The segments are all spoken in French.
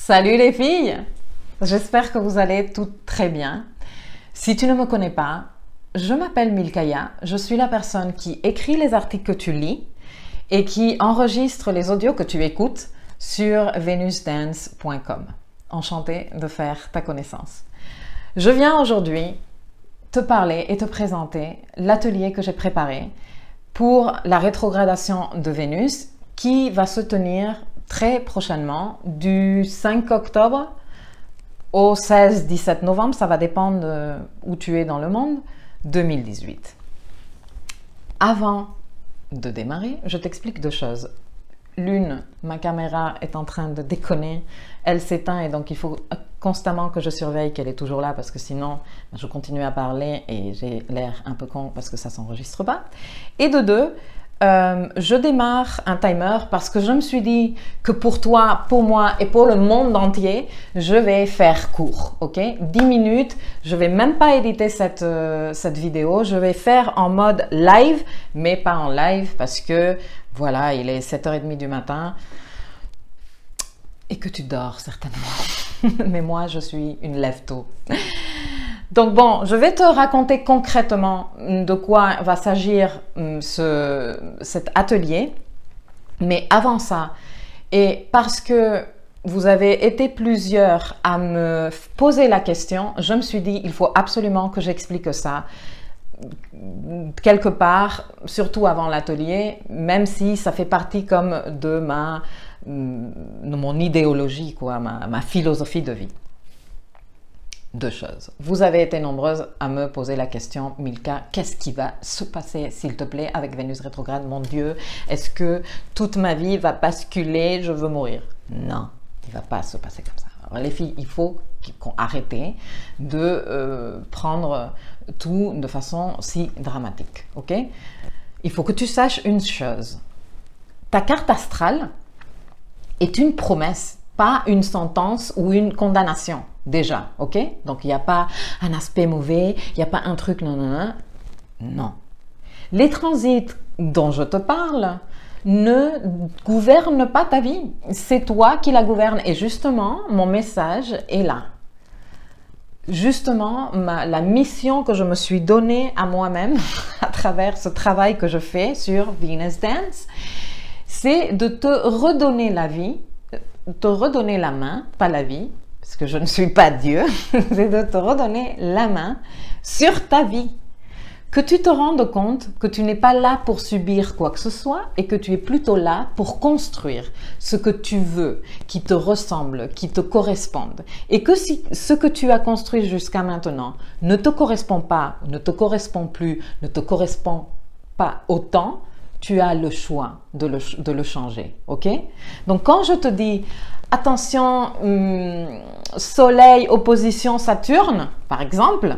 Salut les filles! J'espère que vous allez toutes très bien. Si tu ne me connais pas, je m'appelle Milkaya, je suis la personne qui écrit les articles que tu lis et qui enregistre les audios que tu écoutes sur venusdance.com. Enchantée de faire ta connaissance. Je viens aujourd'hui te parler et te présenter l'atelier que j'ai préparé pour la rétrogradation de Vénus qui va se tenir très prochainement du 5 octobre au 16-17 novembre, ça va dépendre de où tu es dans le monde, 2018. Avant de démarrer, je t'explique deux choses. L'une, ma caméra est en train de déconner, elle s'éteint et donc il faut constamment que je surveille qu'elle est toujours là parce que sinon je continue à parler et j'ai l'air un peu con parce que ça ne s'enregistre pas. Et de deux, je démarre un timer parce que je me suis dit que pour toi, pour moi et pour le monde entier, je vais faire court, ok? 10 minutes, je vais même pas éditer cette vidéo, je vais faire en mode live, mais pas en live parce que voilà, il est 7h30 du matin et que tu dors certainement. Mais moi, je suis une lève-tôt. Donc bon, je vais te raconter concrètement de quoi va s'agir cet atelier. Mais avant ça, et parce que vous avez été plusieurs à me poser la question, je me suis dit, il faut absolument que j'explique ça quelque part, surtout avant l'atelier, même si ça fait partie comme de mon idéologie, quoi, ma philosophie de vie. Deux choses. Vous avez été nombreuses à me poser la question, Milka, qu'est-ce qui va se passer, s'il te plaît, avec Vénus rétrograde? Mon Dieu, est-ce que toute ma vie va basculer? Je veux mourir. Non, il ne va pas se passer comme ça. Alors, les filles, il faut qu'on arrête de prendre tout de façon si dramatique. Ok? Il faut que tu saches une chose. Ta carte astrale est une promesse, pas une sentence ou une condamnation. Déjà, ok? Donc, il n'y a pas un aspect mauvais, il n'y a pas un truc, non. Les transits dont je te parle ne gouvernent pas ta vie. C'est toi qui la gouverne. Et justement, mon message est là. Justement, la mission que je me suis donnée à moi-même à travers ce travail que je fais sur Venus Dance, c'est de te redonner la vie, te redonner la main, pas la vie, parce que je ne suis pas Dieu, c'est de te redonner la main sur ta vie. Que tu te rendes compte que tu n'es pas là pour subir quoi que ce soit et que tu es plutôt là pour construire ce que tu veux, qui te ressemble, qui te corresponde. Et que si ce que tu as construit jusqu'à maintenant ne te correspond pas, ne te correspond plus, ne te correspond pas autant, tu as le choix de le changer, ok? Donc quand je te dis attention, Soleil, opposition, Saturne, par exemple,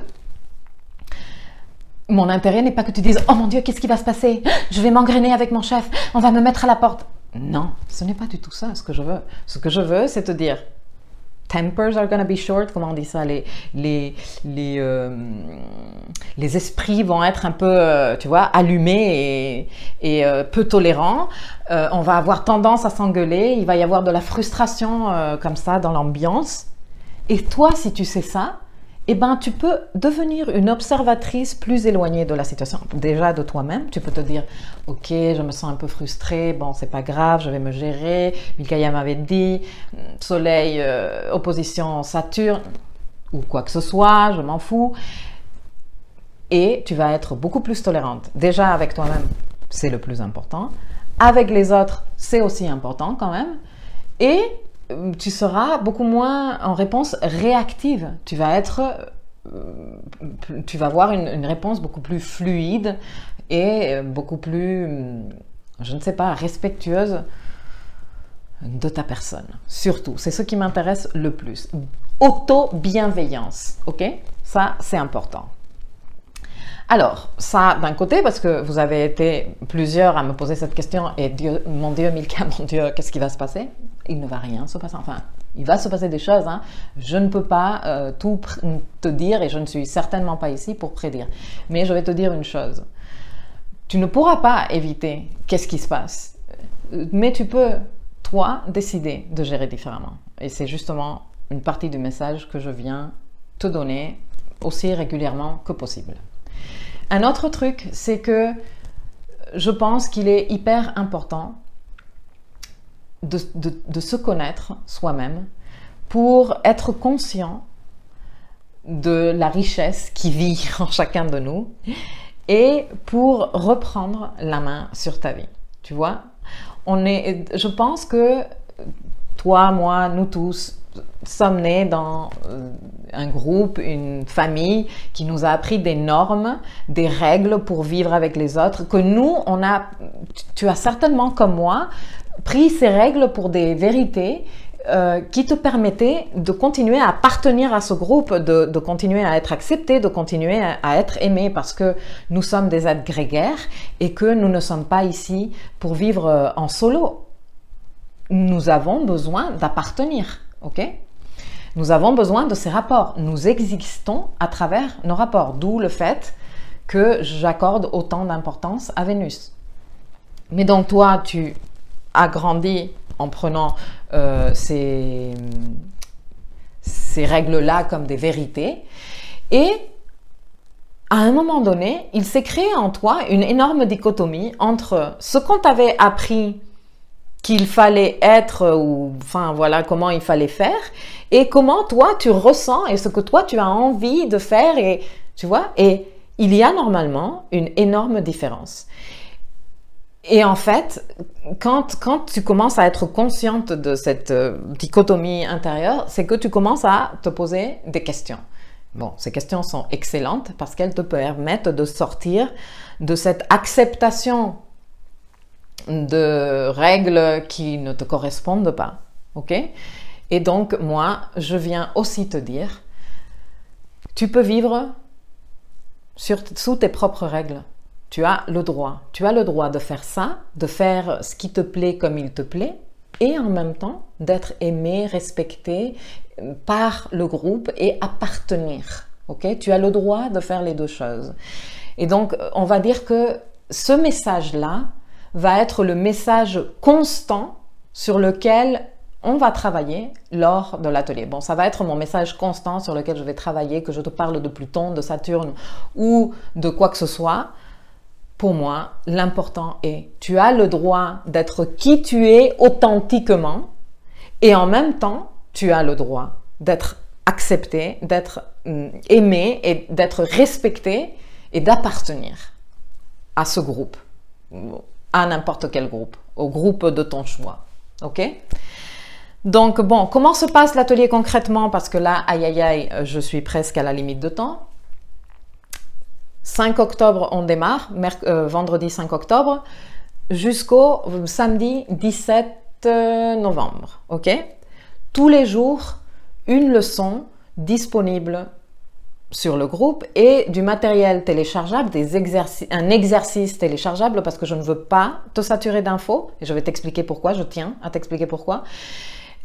mon intérêt n'est pas que tu dises « Oh mon Dieu, qu'est-ce qui va se passer? Je vais m'engrainer avec mon chef, on va me mettre à la porte. » Non, ce n'est pas du tout ça ce que je veux. Ce que je veux, c'est te dire « Tempers are gonna be short », comment on dit ça? Les esprits vont être un peu, tu vois, allumés et peu tolérants. On va avoir tendance à s'engueuler, il va y avoir de la frustration comme ça dans l'ambiance. Et toi, si tu sais ça, eh ben, tu peux devenir une observatrice plus éloignée de la situation. Déjà de toi-même, tu peux te dire « Ok, je me sens un peu frustrée, bon, c'est pas grave, je vais me gérer. Milkaya m'avait dit, Soleil, opposition Saturne, ou quoi que ce soit, je m'en fous. » Et tu vas être beaucoup plus tolérante. Déjà avec toi-même, c'est le plus important. Avec les autres, c'est aussi important quand même. Et tu seras beaucoup moins en réponse réactive. Tu vas avoir une réponse beaucoup plus fluide et beaucoup plus, je ne sais pas, respectueuse de ta personne. Surtout, c'est ce qui m'intéresse le plus. Auto-bienveillance, ok? Ça, c'est important. Alors, ça d'un côté, parce que vous avez été plusieurs à me poser cette question et Dieu, mon Dieu, Milka, mon Dieu, qu'est-ce qui va se passer? Il ne va rien se passer, enfin, il va se passer des choses, hein. Je ne peux pas tout te dire et je ne suis certainement pas ici pour prédire. Mais je vais te dire une chose, tu ne pourras pas éviter qu'est-ce qui se passe, mais tu peux, toi décider de gérer différemment. Et c'est justement une partie du message que je viens te donner aussi régulièrement que possible. Un autre truc, c'est que je pense qu'il est hyper important de se connaître soi-même pour être conscient de la richesse qui vit en chacun de nous et pour reprendre la main sur ta vie. Tu vois, je pense que toi, moi, nous tous sommes nés dans un groupe, une famille qui nous a appris des normes, des règles pour vivre avec les autres, que nous, tu as certainement comme moi pris ces règles pour des vérités qui te permettaient de continuer à appartenir à ce groupe, de continuer à être accepté, de continuer à être aimé, parce que nous sommes des êtres grégaires et que nous ne sommes pas ici pour vivre en solo. Nous avons besoin d'appartenir, ok? Nous avons besoin de ces rapports. Nous existons à travers nos rapports, d'où le fait que j'accorde autant d'importance à Vénus. Mais donc toi, tu as grandi en prenant ces règles-là comme des vérités. Et à un moment donné, il s'est créé en toi une énorme dichotomie entre ce qu'on t'avait appris qu'il fallait être, ou enfin voilà comment il fallait faire, et comment toi tu ressens et ce que toi tu as envie de faire, et tu vois, et il y a normalement une énorme différence. Et en fait, quand tu commences à être consciente de cette dichotomie intérieure, c'est que tu commences à te poser des questions. Bon, ces questions sont excellentes parce qu'elles te permettent de sortir de cette acceptation de règles qui ne te correspondent pas, ok? Et donc, moi, je viens aussi te dire, tu peux vivre sous tes propres règles. Tu as le droit. Tu as le droit de faire ça, de faire ce qui te plaît comme il te plaît, et en même temps d'être aimé, respecté par le groupe et appartenir, ok? Tu as le droit de faire les deux choses. Et donc, on va dire que ce message-là va être le message constant sur lequel on va travailler lors de l'atelier. Bon, ça va être mon message constant sur lequel je vais travailler, que je te parle de Pluton, de Saturne ou de quoi que ce soit. Pour moi, l'important est, tu as le droit d'être qui tu es authentiquement et en même temps, tu as le droit d'être accepté, d'être aimé et d'être respecté et d'appartenir à ce groupe, à n'importe quel groupe, au groupe de ton choix, ok? Donc bon, comment se passe l'atelier concrètement? Parce que là, aïe aïe aïe, je suis presque à la limite de temps. 5 octobre, on démarre, vendredi 5 octobre, jusqu'au samedi 17 novembre, ok? Tous les jours, une leçon disponible sur le groupe et du matériel téléchargeable, un exercice téléchargeable parce que je ne veux pas te saturer d'infos et je vais t'expliquer pourquoi, je tiens à t'expliquer pourquoi,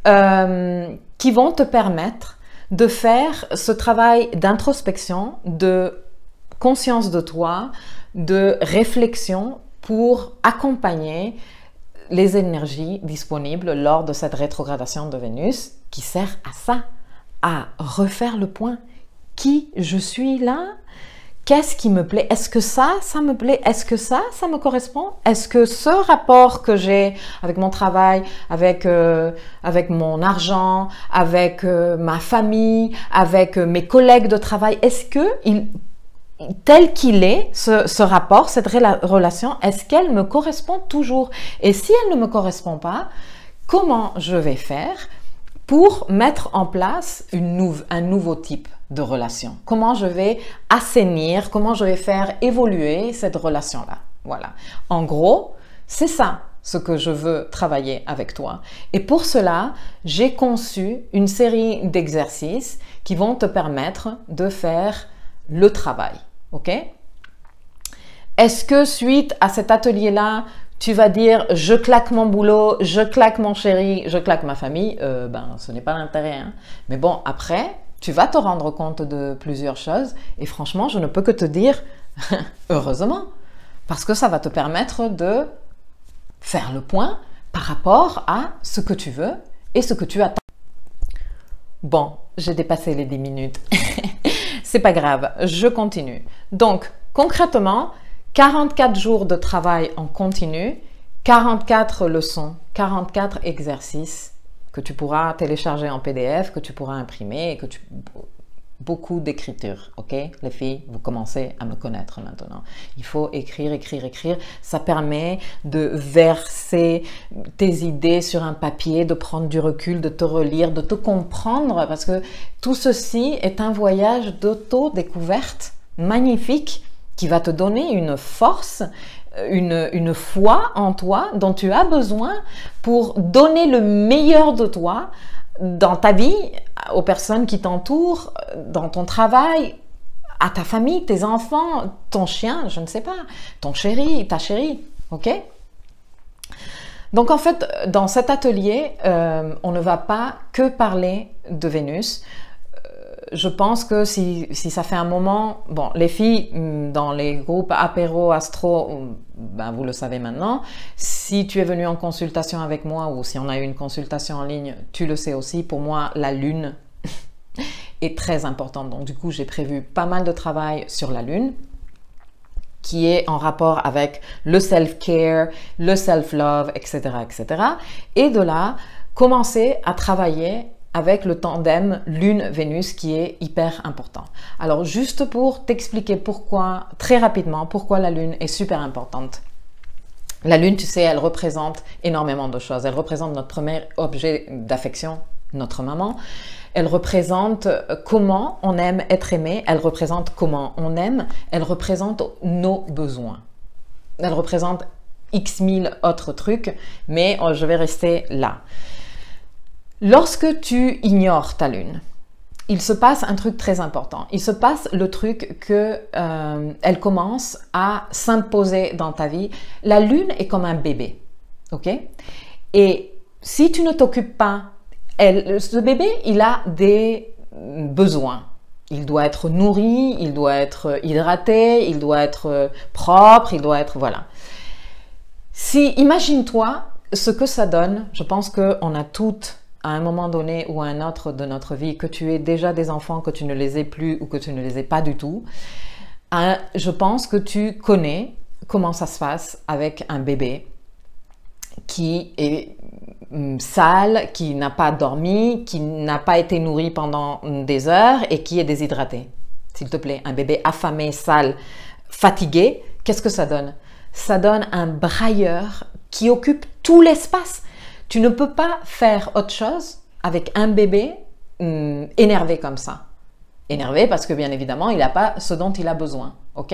qui vont te permettre de faire ce travail d'introspection, de conscience de toi, de réflexion pour accompagner les énergies disponibles lors de cette rétrogradation de Vénus qui sert à ça, à refaire le point. Qui je suis là? Qu'est-ce qui me plaît? Est-ce que ça me plaît? Est-ce que ça me correspond? Est-ce que ce rapport que j'ai avec mon travail, avec mon argent, avec ma famille, avec mes collègues de travail, est-ce que tel qu'il est, ce rapport, cette relation, est-ce qu'elle me correspond toujours? Et si elle ne me correspond pas, comment je vais faire pour mettre en place un nouveau type de relation? Comment je vais assainir, comment je vais faire évoluer cette relation-là? Voilà. En gros, c'est ça ce que je veux travailler avec toi. Et pour cela, j'ai conçu une série d'exercices qui vont te permettre de faire le travail. Ok? Est-ce que suite à cet atelier-là, tu vas dire « je claque mon boulot, je claque mon chéri, je claque ma famille », ce n'est pas l'intérêt. Hein. Mais bon, après, tu vas te rendre compte de plusieurs choses et franchement, je ne peux que te dire heureusement, parce que ça va te permettre de faire le point, par rapport à ce que tu veux et ce que tu attends. Bon, j'ai dépassé les 10 minutes. C'est pas grave, je continue. Donc, concrètement, 44 jours de travail en continu, 44 leçons, 44 exercices que tu pourras télécharger en PDF, que tu pourras imprimer et que tu... Beaucoup d'écriture, ok? Les filles, vous commencez à me connaître maintenant. Il faut écrire, écrire, écrire. Ça permet de verser tes idées sur un papier, de prendre du recul, de te relire, de te comprendre, parce que tout ceci est un voyage d'auto-découverte magnifique qui va te donner une force, une foi en toi dont tu as besoin pour donner le meilleur de toi dans ta vie, aux personnes qui t'entourent, dans ton travail, à ta famille, tes enfants, ton chien, je ne sais pas, ton chéri, ta chérie, ok? Donc en fait, dans cet atelier, on ne va pas que parler de Vénus. Je pense que si ça fait un moment, bon, les filles dans les groupes apéro, astro, ben vous le savez maintenant. Si tu es venu en consultation avec moi ou si on a eu une consultation en ligne, tu le sais aussi. Pour moi, la lune est très importante. Donc du coup, j'ai prévu pas mal de travail sur la lune qui est en rapport avec le self-care, le self-love, etc., etc. Et de là, commencer à travailler avec le tandem Lune-Vénus qui est hyper important. Alors juste pour t'expliquer pourquoi, très rapidement, pourquoi la Lune est super importante. La Lune, tu sais, elle représente énormément de choses. Elle représente notre premier objet d'affection, notre maman. Elle représente comment on aime être aimé. Elle représente comment on aime. Elle représente nos besoins. Elle représente X mille autres trucs, mais je vais rester là. Lorsque tu ignores ta lune, il se passe un truc très important. Il se passe le truc que elle commence à s'imposer dans ta vie. La lune est comme un bébé, ok? Et si tu ne t'occupes pas, ce bébé, il a des besoins. Il doit être nourri, il doit être hydraté, il doit être propre, il doit être... Voilà. Imagine-toi ce que ça donne. Je pense qu'on a toutes à un moment donné ou à un autre de notre vie, que tu aies déjà des enfants, que tu ne les aies plus ou que tu ne les aies pas du tout, je pense que tu connais comment ça se passe avec un bébé qui est sale, qui n'a pas dormi, qui n'a pas été nourri pendant des heures et qui est déshydraté. S'il te plaît, un bébé affamé, sale, fatigué, qu'est-ce que ça donne? Ça donne un brailleur qui occupe tout l'espace. Tu ne peux pas faire autre chose avec un bébé énervé comme ça. Énervé parce que bien évidemment, il n'a pas ce dont il a besoin. Ok?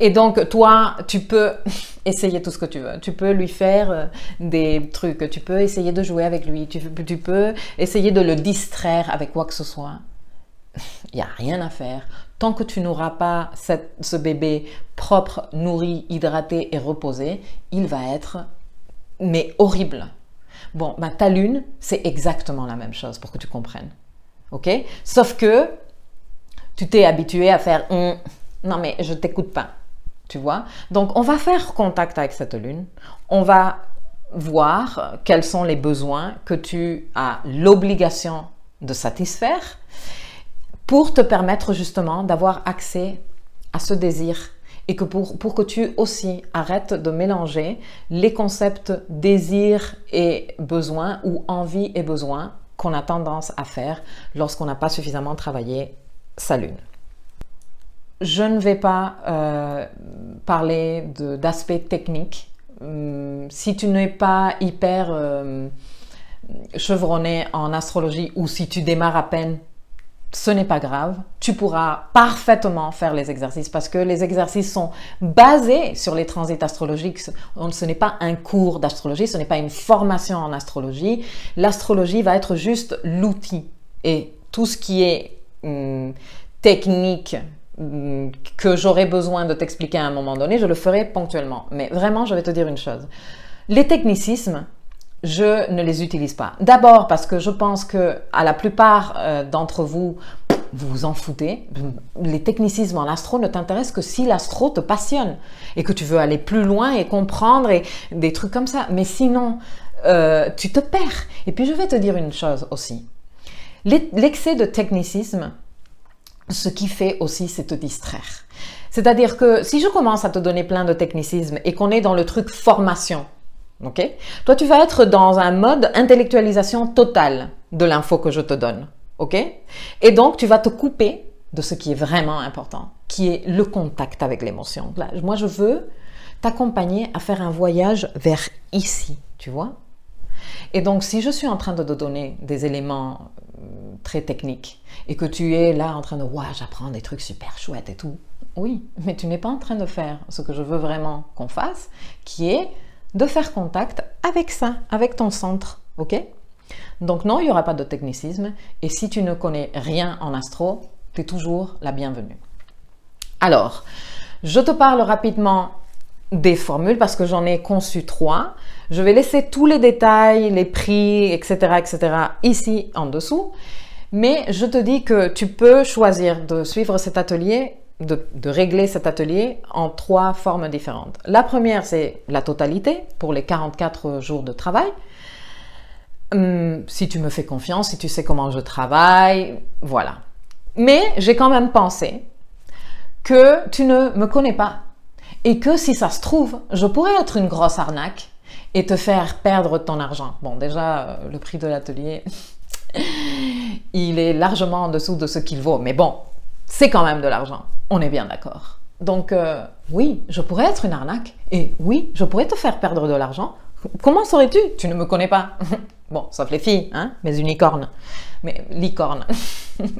Et donc, toi, tu peux essayer tout ce que tu veux. Tu peux lui faire des trucs. Tu peux essayer de jouer avec lui. Tu peux essayer de le distraire avec quoi que ce soit. Il n'y a rien à faire. Tant que tu n'auras pas ce bébé propre, nourri, hydraté et reposé, il va être mais horrible. Bon, ben, ta lune, c'est exactement la même chose pour que tu comprennes. Ok? Sauf que tu t'es habitué à faire non, mais je t'écoute pas. Tu vois? Donc, on va faire contact avec cette lune. On va voir quels sont les besoins que tu as l'obligation de satisfaire pour te permettre justement d'avoir accès à ce désir. Et que pour que tu aussi arrêtes de mélanger les concepts désir et besoin ou envie et besoin qu'on a tendance à faire lorsqu'on n'a pas suffisamment travaillé sa lune. Je ne vais pas parler d'aspects techniques. Si tu n'es pas hyper chevronné en astrologie ou si tu démarres à peine, ce n'est pas grave, tu pourras parfaitement faire les exercices parce que les exercices sont basés sur les transits astrologiques. Ce n'est pas un cours d'astrologie, ce n'est pas une formation en astrologie. L'astrologie va être juste l'outil et tout ce qui est technique que j'aurai besoin de t'expliquer à un moment donné, je le ferai ponctuellement. Mais vraiment, je vais te dire une chose. Les technicismes, je ne les utilise pas. D'abord parce que je pense que à la plupart d'entre vous, vous vous en foutez. Les technicismes en astro ne t'intéressent que si l'astro te passionne et que tu veux aller plus loin et comprendre et des trucs comme ça. Mais sinon, tu te perds. Et puis je vais te dire une chose aussi. L'excès de technicisme, ce qui fait aussi, c'est te distraire. C'est-à-dire que si je commence à te donner plein de technicismes et qu'on est dans le truc formation, ok? Toi, tu vas être dans un mode intellectualisation totale de l'info que je te donne, ok? Et donc, tu vas te couper de ce qui est vraiment important, qui est le contact avec l'émotion. Moi, je veux t'accompagner à faire un voyage vers ici, tu vois? Et donc, si je suis en train de te donner des éléments très techniques et que tu es là en train de « ouais, j'apprends des trucs super chouettes et tout », oui, mais tu n'es pas en train de faire ce que je veux vraiment qu'on fasse, qui est de faire contact avec ça, avec ton centre, ok? Donc non, il n'y aura pas de technicisme, et si tu ne connais rien en astro, tu es toujours la bienvenue. Alors, je te parle rapidement des formules parce que j'en ai conçu 3. Je vais laisser tous les détails, les prix, etc., ici en dessous, mais je te dis que tu peux choisir de suivre cet atelier, de régler cet atelier en 3 formes différentes. La première, c'est la totalité pour les 44 jours de travail. Si tu me fais confiance, si tu sais comment je travaille, voilà. Mais j'ai quand même pensé que tu ne me connais pas et que si ça se trouve, je pourrais être une grosse arnaque et te faire perdre ton argent. Bon, déjà, le prix de l'atelier, il est largement en dessous de ce qu'il vaut, mais bon, c'est quand même de l'argent. On est bien d'accord. Donc, oui, je pourrais être une arnaque et oui, je pourrais te faire perdre de l'argent. Comment saurais-tu? Tu ne me connais pas. Bon, sauf les filles, hein, mes unicornes. Mais licornes.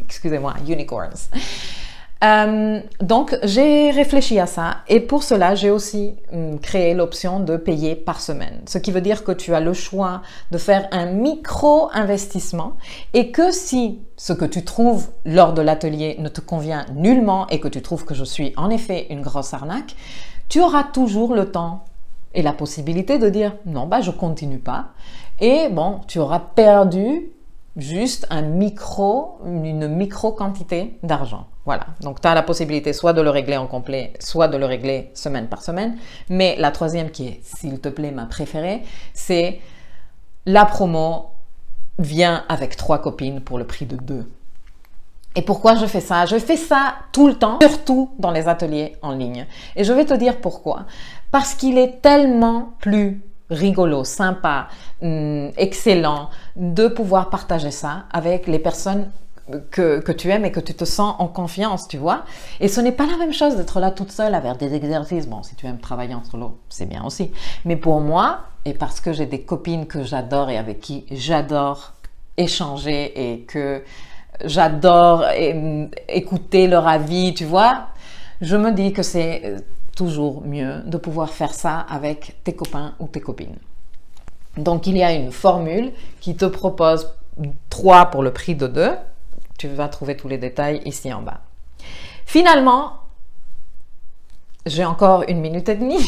Excusez-moi, unicorns. Donc, j'ai réfléchi à ça et pour cela, j'ai aussi créé l'option de payer par semaine. Ce qui veut dire que tu as le choix de faire un micro-investissement et que si ce que tu trouves lors de l'atelier ne te convient nullement et que tu trouves que je suis en effet une grosse arnaque, tu auras toujours le temps et la possibilité de dire non, bah je continue pas. Et bon, tu auras perdu juste une micro quantité d'argent. Voilà, donc tu as la possibilité soit de le régler en complet, soit de le régler semaine par semaine. Mais la troisième qui est, s'il te plaît, ma préférée, c'est la promo vient avec 3 copines pour le prix de 2. Et pourquoi je fais ça? Je fais ça tout le temps, surtout dans les ateliers en ligne. Et je vais te dire pourquoi. Parce qu'il est tellement plus rigolo, sympa, excellent de pouvoir partager ça avec les personnes que tu aimes et que tu te sens en confiance, tu vois. Et ce n'est pas la même chose d'être là toute seule à faire des exercices. Bon, si tu aimes travailler en solo, c'est bien aussi. Mais pour moi, et parce que j'ai des copines que j'adore et avec qui j'adore échanger et que j'adore écouter leur avis, tu vois, je me dis que c'est toujours mieux de pouvoir faire ça avec tes copains ou tes copines. Donc, il y a une formule qui te propose 3 pour le prix de 2. Tu vas trouver tous les détails ici en bas. Finalement, j'ai encore 1 minute et demie.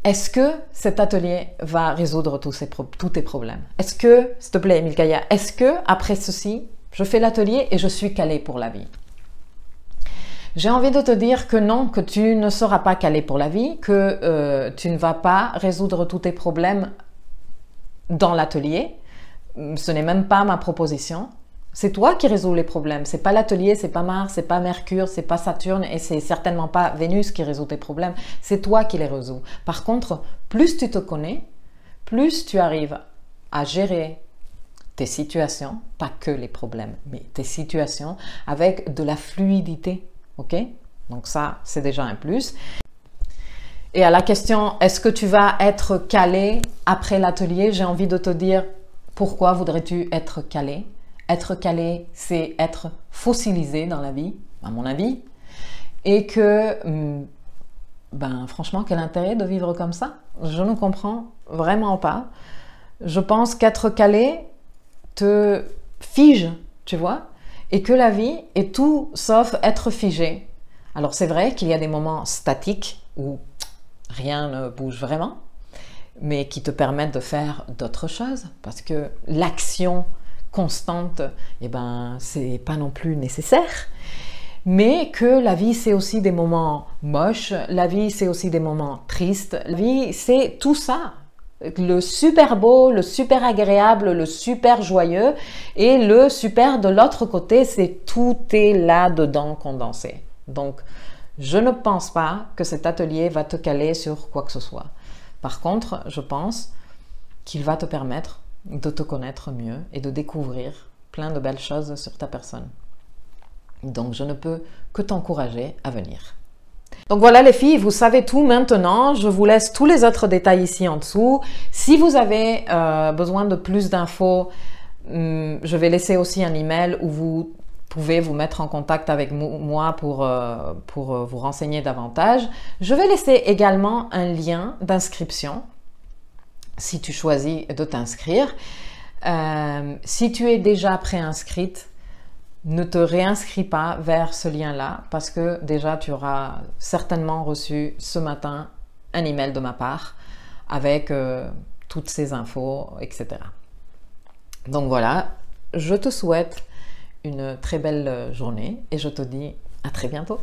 Est-ce que cet atelier va résoudre tous tes problèmes? Est-ce que, s'il te plaît, Milkaya, est-ce que après ceci, je fais l'atelier et je suis calée pour la vie? J'ai envie de te dire que non, que tu ne seras pas calée pour la vie, que tu ne vas pas résoudre tous tes problèmes dans l'atelier. Ce n'est même pas ma proposition. C'est toi qui résous les problèmes. C'est pas l'atelier, c'est pas Mars, c'est pas Mercure, c'est pas Saturne et c'est certainement pas Vénus qui résout tes problèmes. C'est toi qui les résous. Par contre, plus tu te connais, plus tu arrives à gérer tes situations, pas que les problèmes, mais tes situations avec de la fluidité. Ok? Donc ça, c'est déjà un plus. Et à la question, est-ce que tu vas être calé après l'atelier? J'ai envie de te dire, pourquoi voudrais-tu être calé? Être calé, c'est être fossilisé dans la vie, à mon avis. Et que, franchement, quel intérêt de vivre comme ça? Je ne comprends vraiment pas. Je pense qu'être calé te fige, tu vois? Et que la vie est tout sauf être figé. Alors c'est vrai qu'il y a des moments statiques où rien ne bouge vraiment, mais qui te permettent de faire d'autres choses, parce que l'action constante, eh ben, c'est pas non plus nécessaire. Mais que la vie, c'est aussi des moments moches, la vie, c'est aussi des moments tristes, la vie, c'est tout ça. Le super beau, le super agréable, le super joyeux et le super de l'autre côté, c'est tout est là-dedans condensé. Donc, je ne pense pas que cet atelier va te caler sur quoi que ce soit. Par contre, je pense qu'il va te permettre de te connaître mieux et de découvrir plein de belles choses sur ta personne. Donc, je ne peux que t'encourager à venir. Donc voilà les filles, vous savez tout maintenant. Je vous laisse tous les autres détails ici en dessous. Si vous avez besoin de plus d'infos, je vais laisser aussi un email où vous pouvez vous mettre en contact avec moi pour vous renseigner davantage. Je vais laisser également un lien d'inscription si tu choisis de t'inscrire. Si tu es déjà préinscrite, ne te réinscris pas vers ce lien-là parce que déjà tu auras certainement reçu ce matin un email de ma part avec toutes ces infos, etc. Donc voilà, je te souhaite une très belle journée et je te dis à très bientôt.